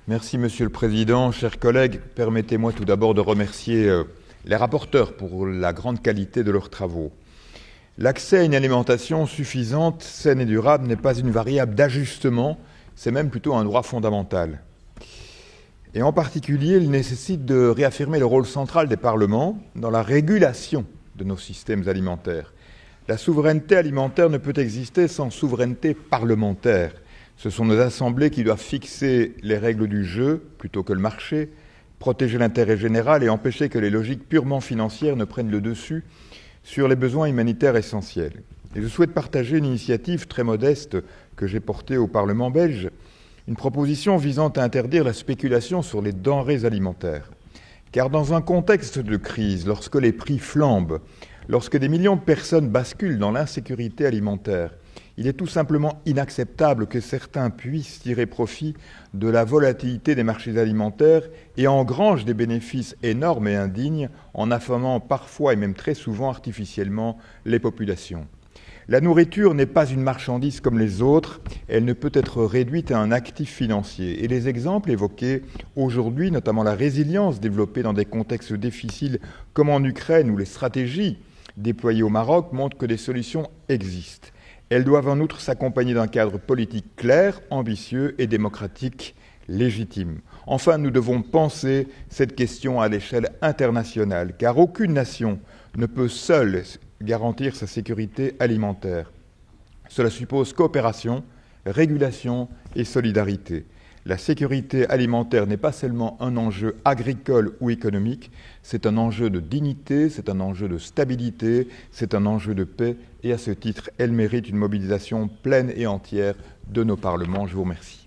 Merci Monsieur le Président, chers collègues. Permettez-moi tout d'abord de remercier les rapporteurs pour la grande qualité de leurs travaux. L'accès à une alimentation suffisante, saine et durable n'est pas une variable d'ajustement, c'est même plutôt un droit fondamental. Et en particulier, il nécessite de réaffirmer le rôle central des parlements dans la régulation de nos systèmes alimentaires. La souveraineté alimentaire ne peut exister sans souveraineté parlementaire. Ce sont nos assemblées qui doivent fixer les règles du jeu plutôt que le marché, protéger l'intérêt général et empêcher que les logiques purement financières ne prennent le dessus sur les besoins humanitaires essentiels. Et je souhaite partager une initiative très modeste que j'ai portée au Parlement belge, une proposition visant à interdire la spéculation sur les denrées alimentaires. Car dans un contexte de crise, lorsque les prix flambent, lorsque des millions de personnes basculent dans l'insécurité alimentaire, il est tout simplement inacceptable que certains puissent tirer profit de la volatilité des marchés alimentaires et engrangent des bénéfices énormes et indignes en affamant parfois et même très souvent artificiellement les populations. La nourriture n'est pas une marchandise comme les autres, elle ne peut être réduite à un actif financier. Et les exemples évoqués aujourd'hui, notamment la résilience développée dans des contextes difficiles comme en Ukraine ou les stratégies déployées au Maroc, montrent que des solutions existent. Elles doivent en outre s'accompagner d'un cadre politique clair, ambitieux et démocratique légitime. Enfin, nous devons penser cette question à l'échelle internationale, car aucune nation ne peut seule garantir sa sécurité alimentaire. Cela suppose coopération, régulation et solidarité. La sécurité alimentaire n'est pas seulement un enjeu agricole ou économique, c'est un enjeu de dignité, c'est un enjeu de stabilité, c'est un enjeu de paix et à ce titre, elle mérite une mobilisation pleine et entière de nos parlements. Je vous remercie.